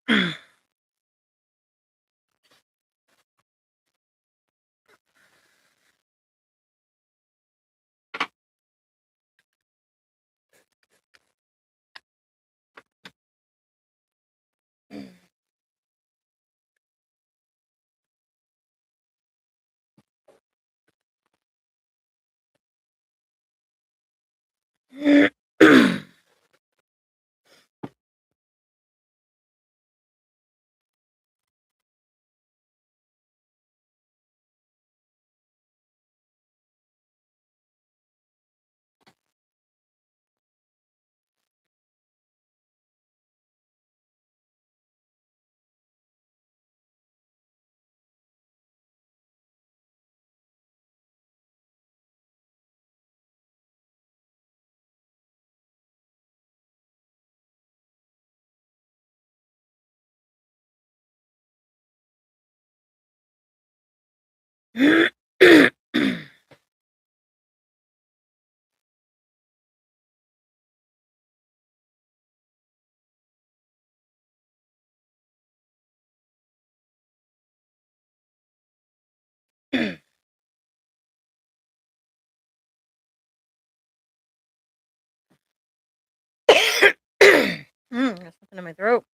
Got something in my throat.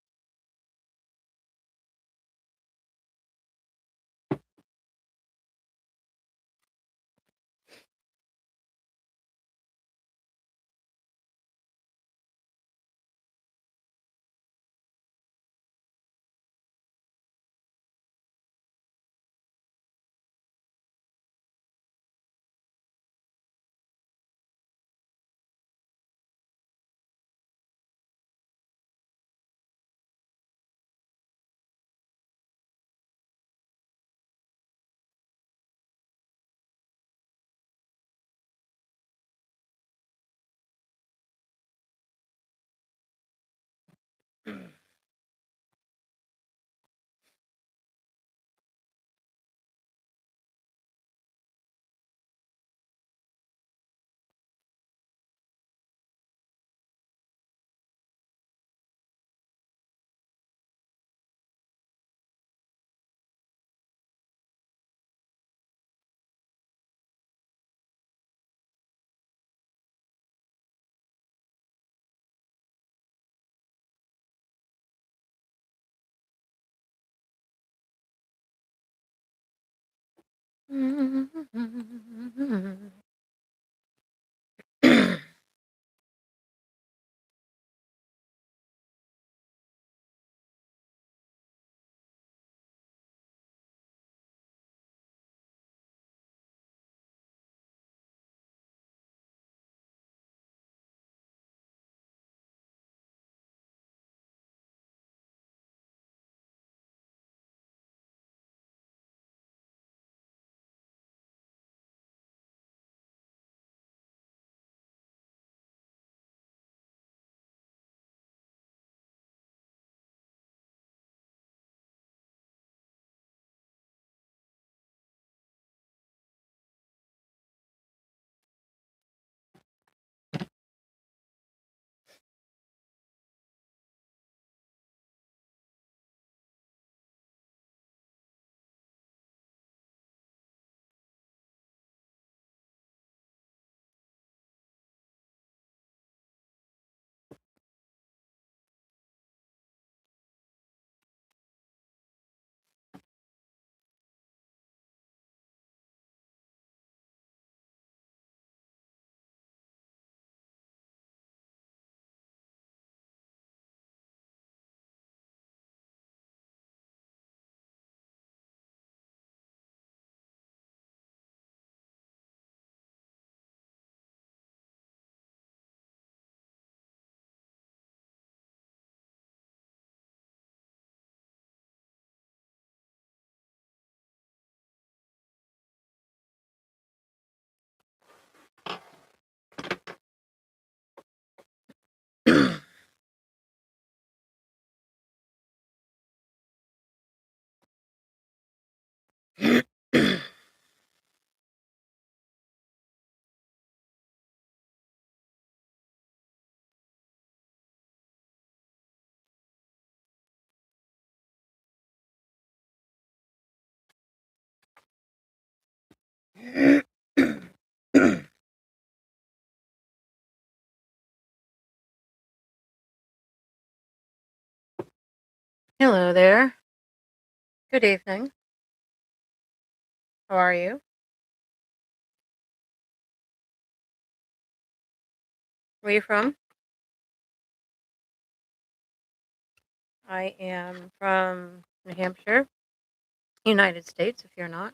Hello there. Good evening. How are you? Where are you from? I am from New Hampshire, United States, if you're not.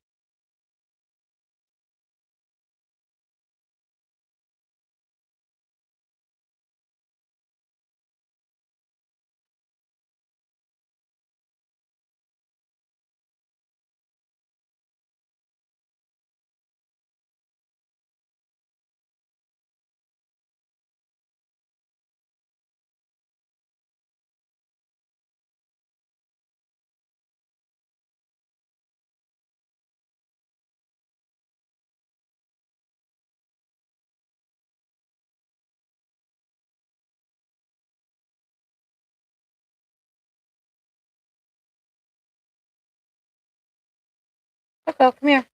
Coco, come here.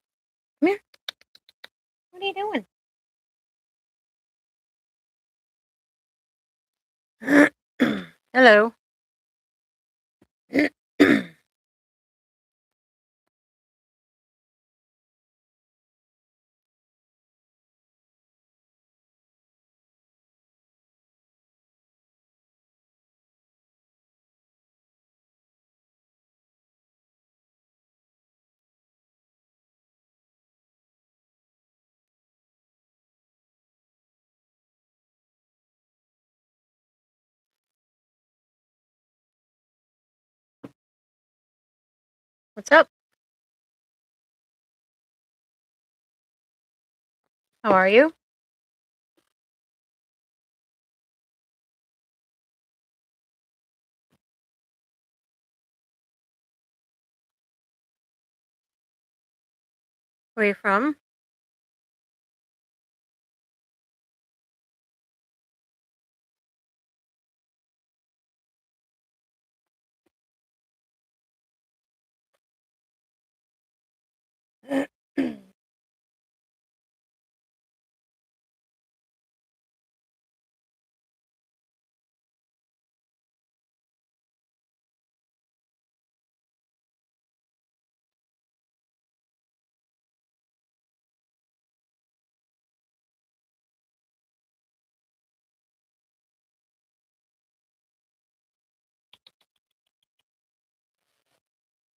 Come here. What are you doing? Hello. What's up? How are you? Where are you from?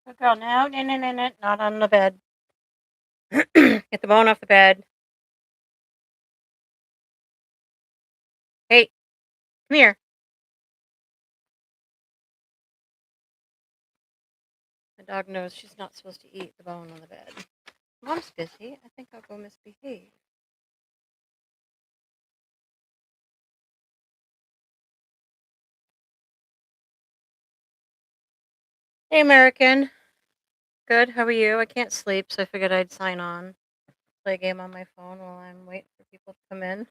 Good girl. No, no, no, no, no. Not on the bed. Get the bone off the bed. Hey, come here. The dog knows she's not supposed to eat the bone on the bed. Mom's busy. I think I'll go misbehave. Hey, American. Good. How are you? I can't sleep, so I figured I'd sign on. Play a game on my phone while I'm waiting for people to come in.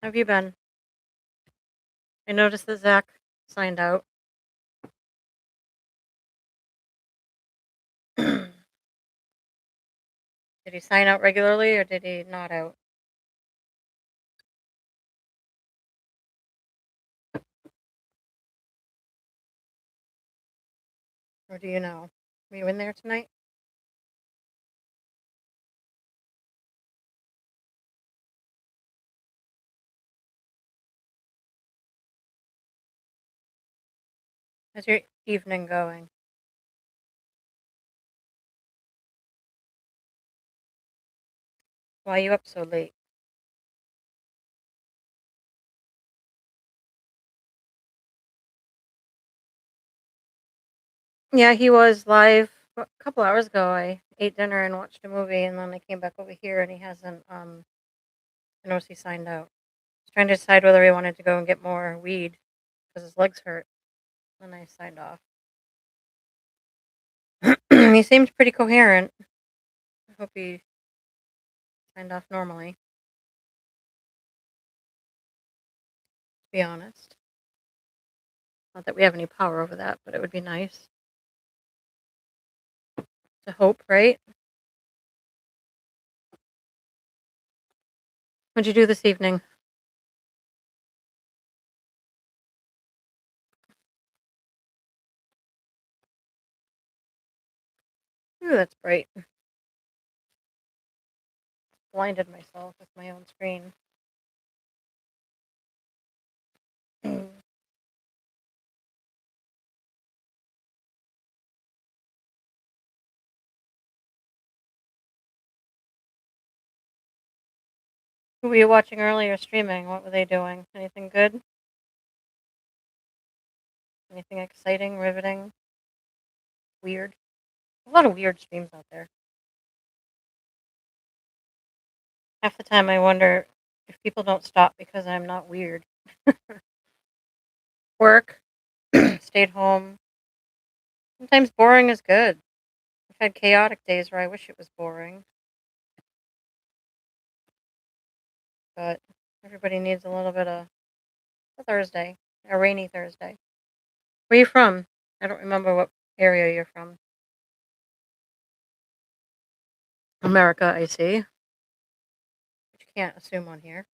How have you been? I noticed that Zach signed out. Did he sign out regularly or did he not out? Or do you know? Were you in there tonight? How's your evening going? Why are you up so late? Yeah, he was live a couple hours ago. I ate dinner and watched a movie, and then I came back over here, and he hasn't. I noticed he signed out. He's trying to decide whether he wanted to go and get more weed because his legs hurt. And I signed off. He seemed pretty coherent. I hope he signed off normally. To be honest, not that we have any power over that, but it would be nice to hope, right? What'd you do this evening? that's bright. Blinded myself with my own screen. Who were you watching earlier streaming? What were they doing? Anything good? Anything exciting, riveting, weird? A lot of weird streams out there. Half the time I wonder if people don't stop because I'm not weird. Work, stayed home. Sometimes boring is good. I've had chaotic days where I wish it was boring, but everybody needs a little bit of a Thursday, a rainy Thursday. Where are you from? I don't remember what area you're from. America, I see. But you can't assume on here.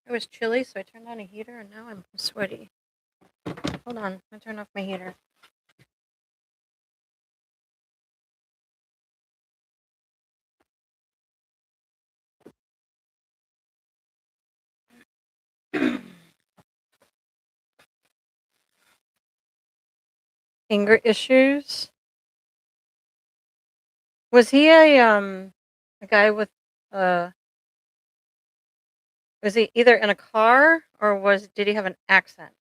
It was chilly, so I turned on a heater, and now I'm sweaty. Hold on, I turn off my heater. Anger issues. Was he a guy with uh was he either in a car or did he have an accent?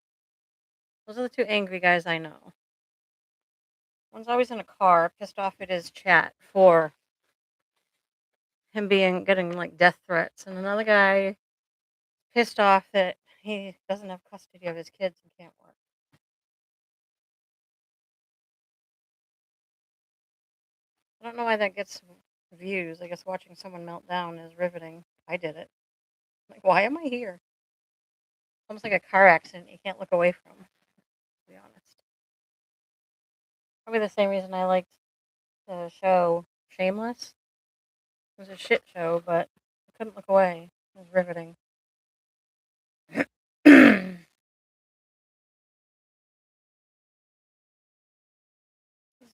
Those are the two angry guys I know. One's always in a car, pissed off at his chat for him getting like death threats, and another guy pissed off that he doesn't have custody of his kids and can't work. I don't know why that gets views. I guess watching someone melt down is riveting. I did it. Like, why am I here? Almost like a car accident you can't look away from, to be honest. Probably the same reason I liked the show Shameless. It was a shit show, but I couldn't look away. It was riveting. He's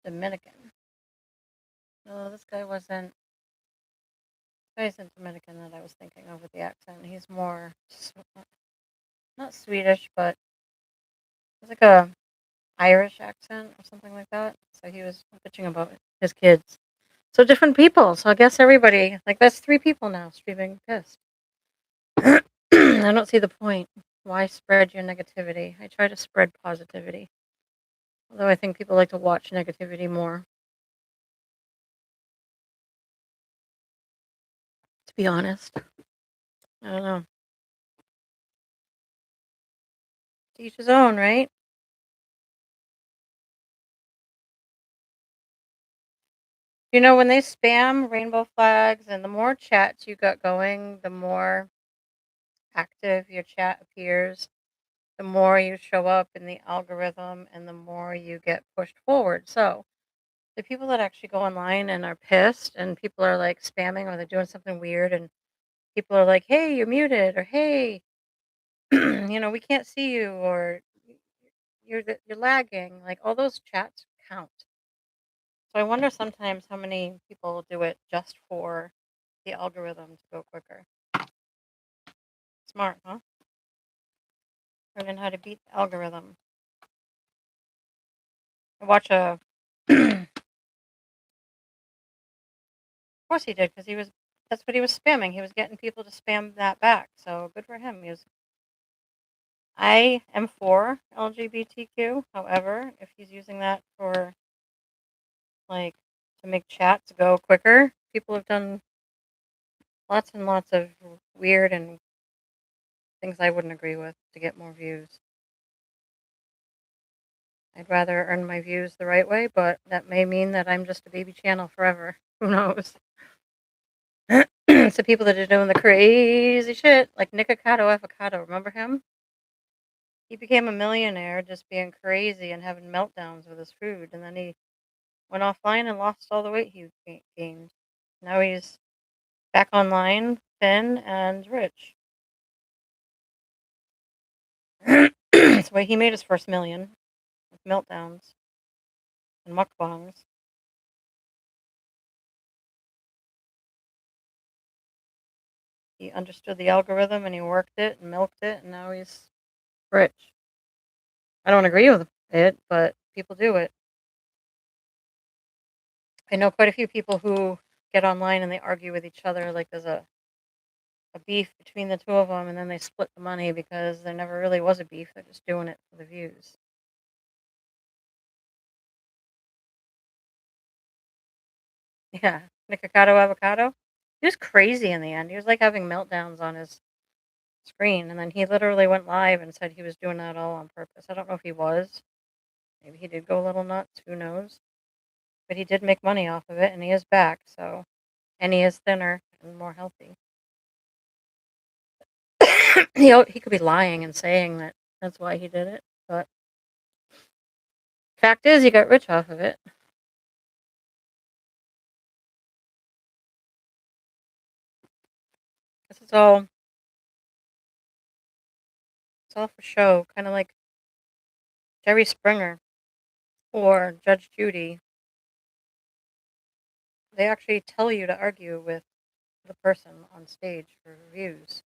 Dominican. No, this guy wasn't. This guy isn't Dominican that I was thinking of with the accent. He's more, not Swedish, but it's like a Irish accent or something like that. So he was bitching about his kids. So different people. So I guess everybody, like that's three people now streaming pissed. I don't see the point. Why spread your negativity? I try to spread positivity. Although I think people like to watch negativity more, to be honest. I don't know. To each his own, right? You know, when they spam rainbow flags and the more chats you got going, the more active your chat appears, the more you show up in the algorithm and the more you get pushed forward. So the people that actually go online and are pissed and people are like spamming or they're doing something weird and people are like, hey, you're muted or hey, we can't see you or you're lagging. Like all those chats count. So I wonder sometimes how many people do it just for the algorithm to go quicker. Smart, huh? Learning how to beat the algorithm. I watch a. Of course he did, because he was. That's what he was spamming. He was getting people to spam that back. So good for him. I am for LGBTQ. However, if he's using that for like to make chats go quicker, people have done lots and lots of weird and things I wouldn't agree with to get more views. I'd rather earn my views the right way, but that may mean that I'm just a baby channel forever. Who knows? So people that are doing the crazy shit, like Nikocado Avocado, remember him? He became a millionaire just being crazy and having meltdowns with his food, and then he went offline and lost all the weight he gained. Now he's back online thin and rich. That's why he made his first million with meltdowns and mukbangs. He understood the algorithm and he worked it and milked it, and now he's rich. I don't agree with it, but people do it. I know quite a few people who get online and they argue with each other like there's a beef between the two of them, and then they split the money because there never really was a beef. They're just doing it for the views. Yeah, Nikocado Avocado. He was crazy in the end. He was like having meltdowns on his screen, and then he literally went live and said he was doing that all on purpose. I don't know if he was. Maybe he did go a little nuts. Who knows? But he did make money off of it, and he is back. So, and he is thinner and more healthy. He could be lying and saying that that's why he did it, but fact is, he got rich off of it. This is all it's all for show, kind of like Jerry Springer or Judge Judy. They actually tell you to argue with the person on stage for reviews.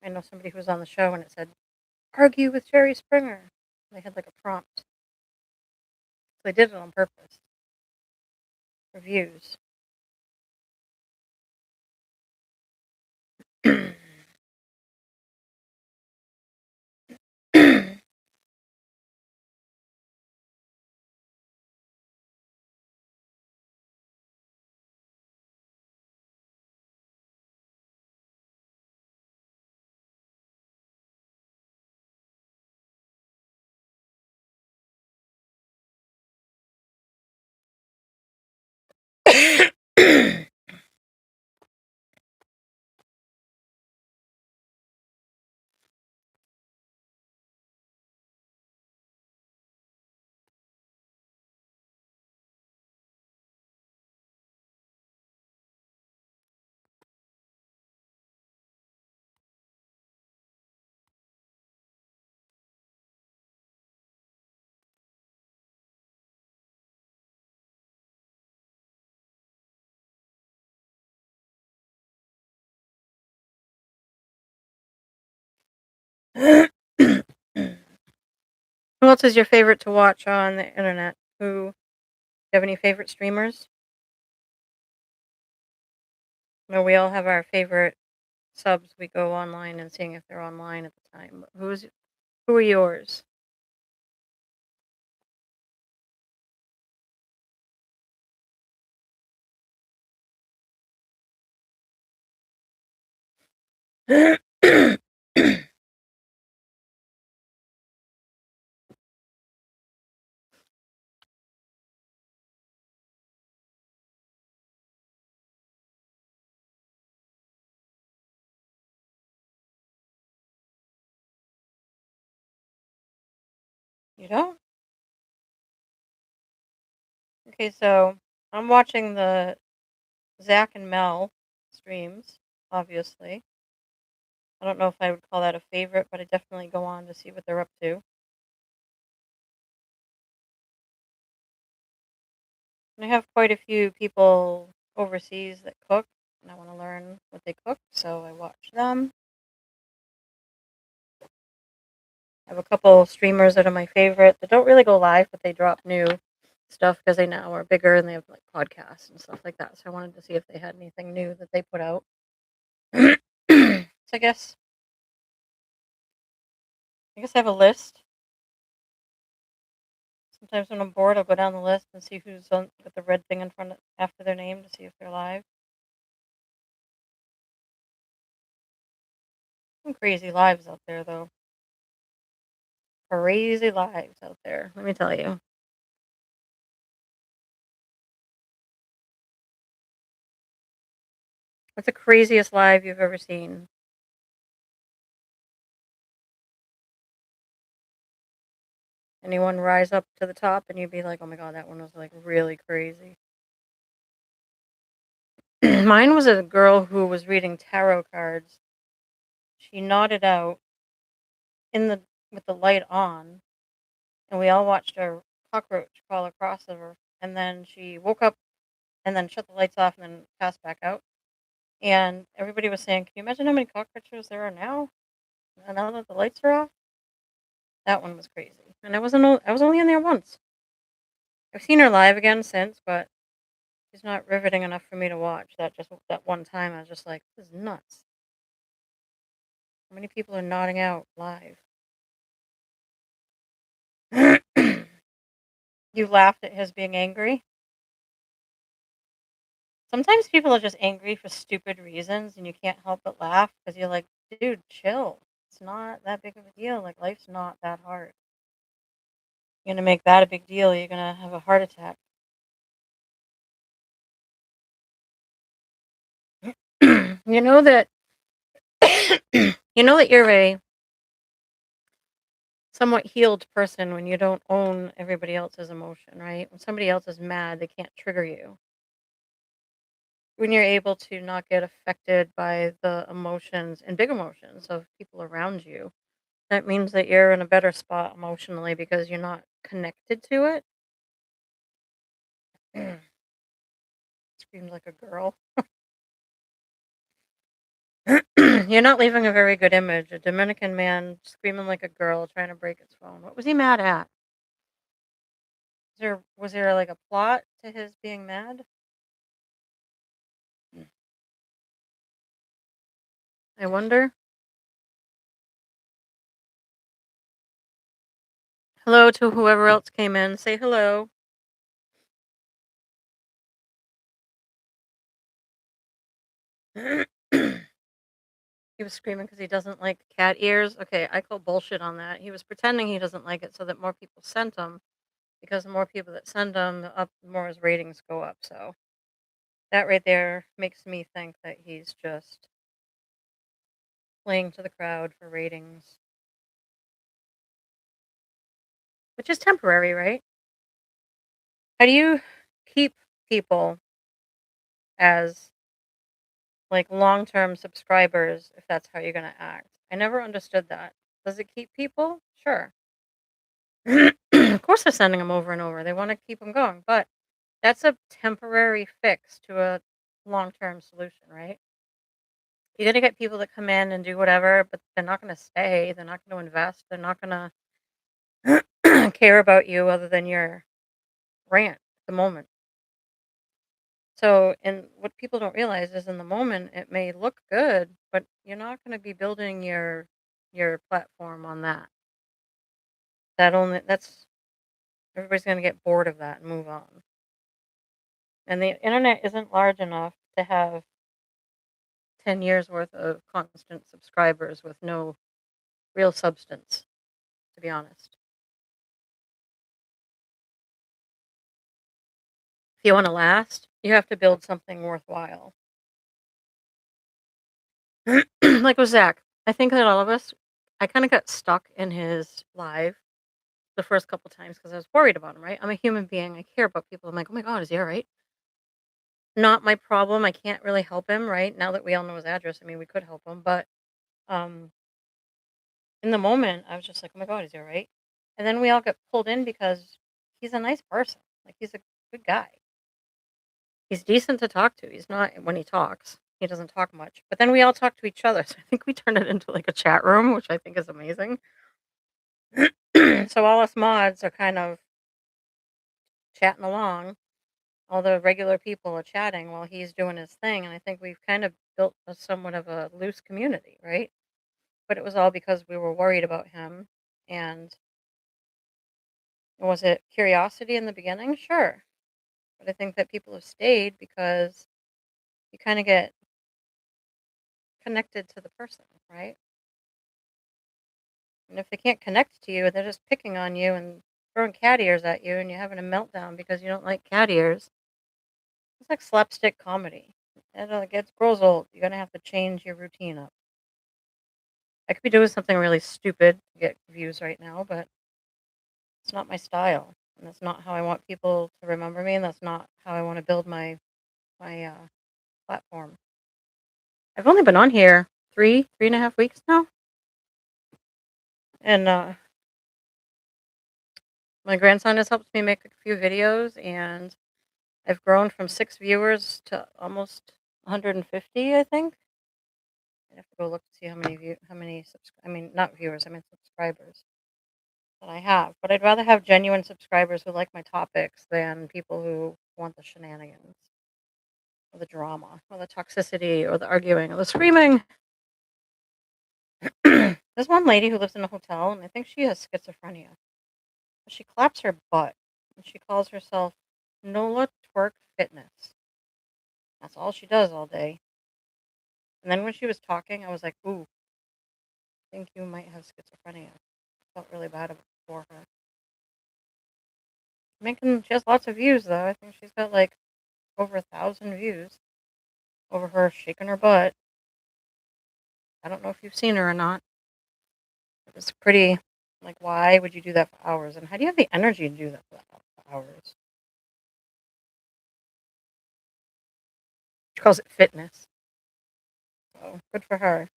I know somebody who was on the show and it said, argue with Jerry Springer. They had like a prompt. So they did it on purpose. Reviews. Who else is your favorite to watch on the internet? Do you have any favorite streamers? No, we all have our favorite subs. We go online and seeing if they're online at the time. Who are yours? You don't? Okay, so I'm watching the Zach and Mel streams, obviously. I don't know if I would call that a favorite, but I definitely go on to see what they're up to. And I have quite a few people overseas that cook, and I want to learn what they cook, so I watch them. I have a couple streamers that are my favorite that don't really go live, but they drop new stuff because they now are bigger and they have like podcasts and stuff like that. So I wanted to see if they had anything new that they put out. So I guess I have a list. Sometimes when I'm bored, I'll go down the list and see who's on with the red thing in front of, after their name to see if they're live. Some crazy lives out there, though. Crazy lives out there. Let me tell you. What's the craziest live you've ever seen? Anyone rise up to the top and you'd be like, oh my god, that one was like really crazy. Mine was a girl who was reading tarot cards. She nodded out in the with the light on, and we all watched a cockroach crawl across of her. And then she woke up and then shut the lights off and then passed back out. And everybody was saying, "Can you imagine how many cockroaches there are now? Now that the lights are off?" That one was crazy. And I was only in there once. I've seen her live again since, but she's not riveting enough for me to watch. That one time, I was just like, "This is nuts. How many people are nodding out live?" You laughed at his being angry. Sometimes people are just angry for stupid reasons, and you can't help but laugh because you're like, "Dude, chill. It's not that big of a deal. Like life's not that hard. You're gonna make that a big deal. You're gonna have a heart attack." You know that you know that you're a somewhat healed person when you don't own everybody else's emotion, right? When somebody else is mad, they can't trigger you. When you're able to not get affected by the emotions and big emotions of people around you, that means that you're in a better spot emotionally because you're not connected to it. Screams like a girl. You're not leaving a very good image. A Dominican man screaming like a girl trying to break his phone. What was he mad at? Was there like a plot to his being mad? Mm. I wonder. Hello to whoever else came in. Say hello. He was screaming because he doesn't like cat ears. Okay, I call bullshit on that. He was pretending he doesn't like it so that more people sent them, because the more people that send them, the more his ratings go up. So that right there makes me think that he's just playing to the crowd for ratings, which is temporary, right? How do you keep people as like long-term subscribers if that's how you're going to act? I never understood that. Does it keep people? Sure. Of course they're sending them over and over. They want to keep them going, but that's a temporary fix to a long-term solution, right? You're going to get people that come in and do whatever, but they're not going to stay. They're not going to invest. They're not going to care about you other than your rant at the moment. So, and what people don't realize is in the moment it may look good, but you're not going to be building your platform on that. That's everybody's going to get bored of that and move on. And the internet isn't large enough to have 10 years worth of constant subscribers with no real substance, to be honest. If you want to last, you have to build something worthwhile. Like with Zach, I think that all of us, I kind of got stuck in his live the first couple times because I was worried about him, right? I'm a human being. I care about people. I'm like, oh my God, is he all right? Not my problem. I can't really help him, right? Now that we all know his address, I mean, we could help him. But um, in the moment, I was just like, oh my God, is he all right? And then we all got pulled in because he's a nice person. Like, he's a good guy. He's decent to talk to. He's not, when he talks, he doesn't talk much. But then we all talk to each other. So I think we turned it into like a chat room, which I think is amazing. So all us mods are kind of chatting along. All the regular people are chatting while he's doing his thing. And I think we've kind of built a somewhat of a loose community, right? But it was all because we were worried about him. And was it curiosity in the beginning? Sure. But I think that people have stayed because you kind of get connected to the person, right? And if they can't connect to you, they're just picking on you and throwing cat ears at you, and you're having a meltdown because you don't like cat ears. It's like slapstick comedy. And it gets grows old. You're gonna have to change your routine up. I could be doing something really stupid to get views right now, but it's not my style, and that's not how I want people to remember me, and that's not how I want to build my platform. I've only been on here 3.5 weeks now, and my grandson has helped me make a few videos, and I've grown from 6 viewers to almost 150, I think. I have to go look to see how many I mean, not viewers, I mean subscribers that I have. But I'd rather have genuine subscribers who like my topics than people who want the shenanigans or the drama or the toxicity or the arguing or the screaming. There's one lady who lives in a hotel, and I think she has schizophrenia. She claps her butt, and she calls herself Nola Twerk Fitness. That's all she does all day. And then when she was talking, I was like, ooh, I think you might have schizophrenia. I felt really bad for her. She has lots of views, though. I think she's got like over 1,000 views over her shaking her butt. I don't know if you've seen her or not. It was pretty, like, why would you do that for hours? And how do you have the energy to do that for hours? She calls it fitness. So good for her.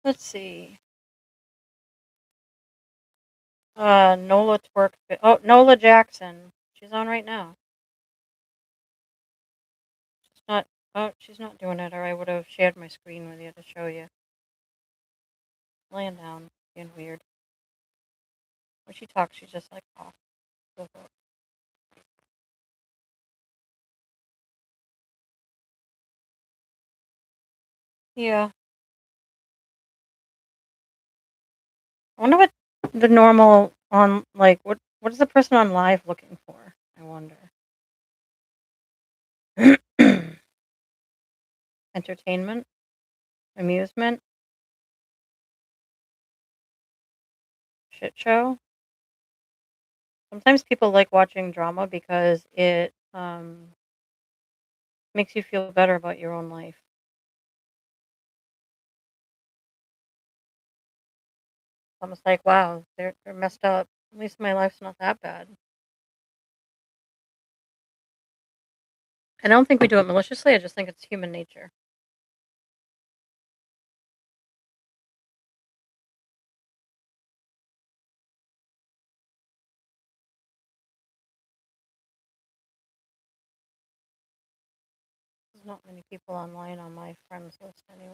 Let's see. Nola Twerk. Oh, Nola Jackson. She's on right now. She's not. Oh, she's not doing it, or I would have shared my screen with you to show you. Laying down, being weird. When she talks, she's just like off. Yeah. I wonder what the normal on like what is the person on live looking for? I wonder. Entertainment, amusement, shit show. Sometimes people like watching drama because it makes you feel better about your own life. It's almost like, wow, they're messed up. At least my life's not that bad. And I don't think we do it maliciously. I just think it's human nature. There's not many people online on my friends list anyway.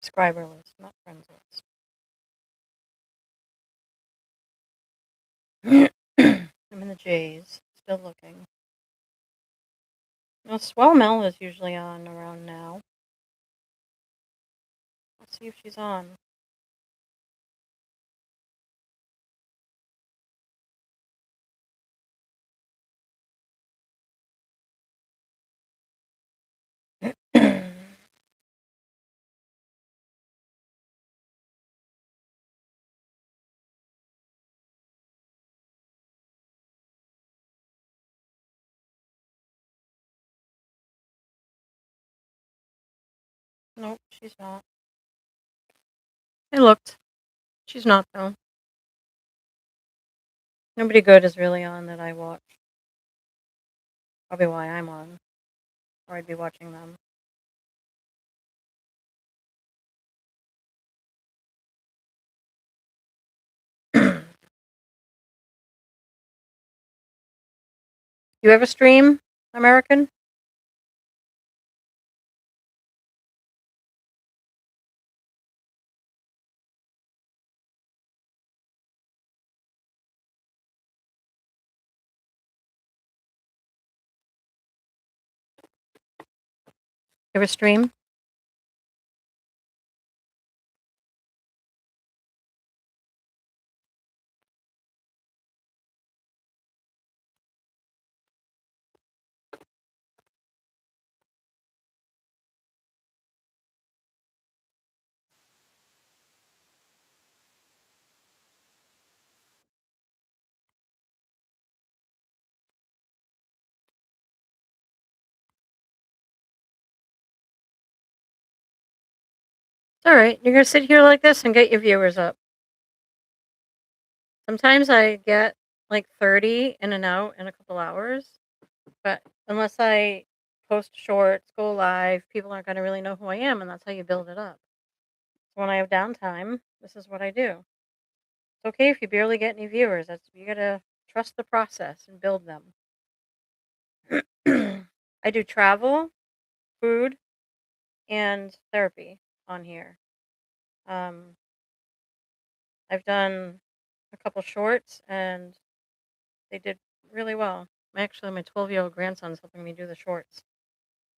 Subscriber list, not friends list. I'm in the J's, still looking. No, Swell Mel is usually on around now. Let's see if she's on. Nope, she's not. I looked. She's not, though. Nobody good is really on that I watch. Probably why I'm on, or I'd be watching them. You ever stream American? You ever stream? It's all right. You're gonna sit here like this and get your viewers up. Sometimes I get like 30 in and out in a couple hours, but unless I post shorts, go live, people aren't gonna really know who I am, and that's how you build it up. So when I have downtime, this is what I do. It's okay if you barely get any viewers. That's you gotta trust the process and build them. I do travel, food, and therapy on here. Um, I've done a couple shorts and they did really well. Actually, my 12-year-old grandson's helping me do the shorts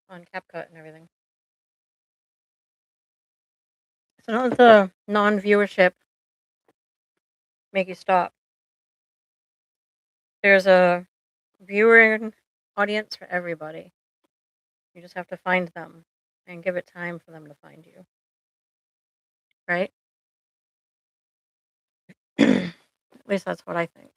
on CapCut and everything. So don't let the non-viewership make you stop. There's a viewing audience for everybody. You just have to find them and give it time for them to find you, right? At least that's what I think.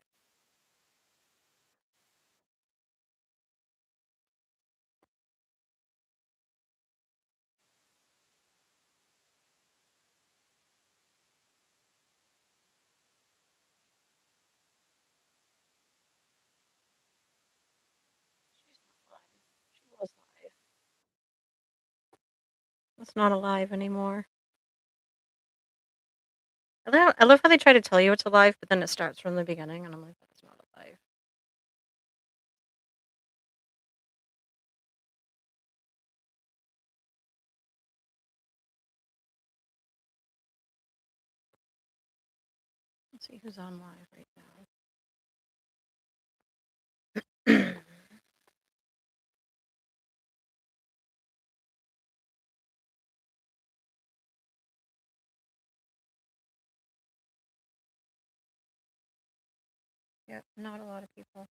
She's not alive. She was live. It's not alive anymore. I love how they try to tell you it's alive, but then it starts from the beginning, and I'm like, that's not alive. Let's see who's on live right now. Yep, not a lot of people.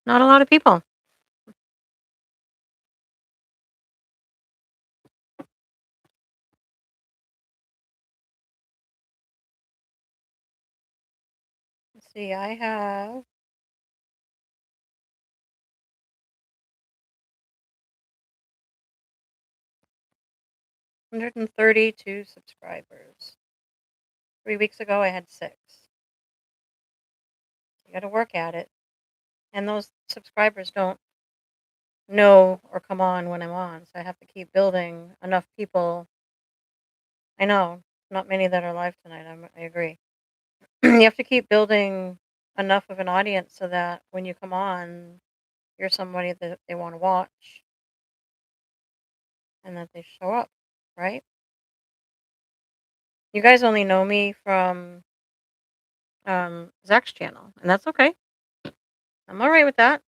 Not a lot of people. Let's see, I have 132 subscribers. 3 weeks ago, I had 6. You got to work at it. And those subscribers don't know or come on when I'm on, so I have to keep building enough people. I know, not many that are live tonight. I agree. You have to keep building enough of an audience so that when you come on, you're somebody that they want to watch and that they show up, right? You guys only know me from Zach's channel, and that's okay. I'm all right with that.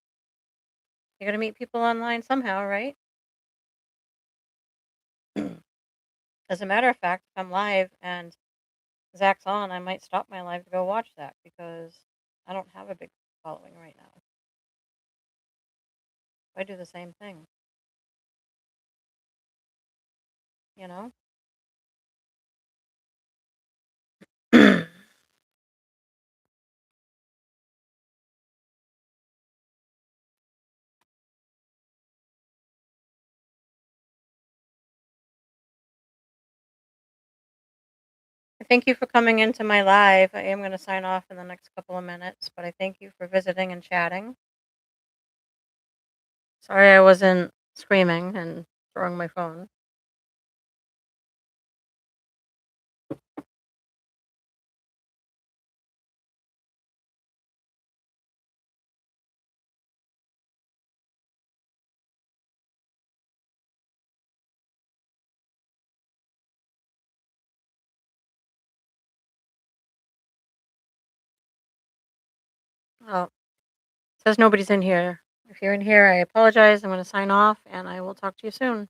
You're gonna meet people online somehow, right? As a matter of fact, if I'm live and Zach's on, I might stop my live to go watch Zach because I don't have a big following right now. I do the same thing, you know? I thank you for coming into my live. I am going to sign off in the next couple of minutes, but I thank you for visiting and chatting. Sorry I wasn't screaming and throwing my phone. Oh, it says nobody's in here. If you're in here, I apologize. I'm going to sign off and I will talk to you soon.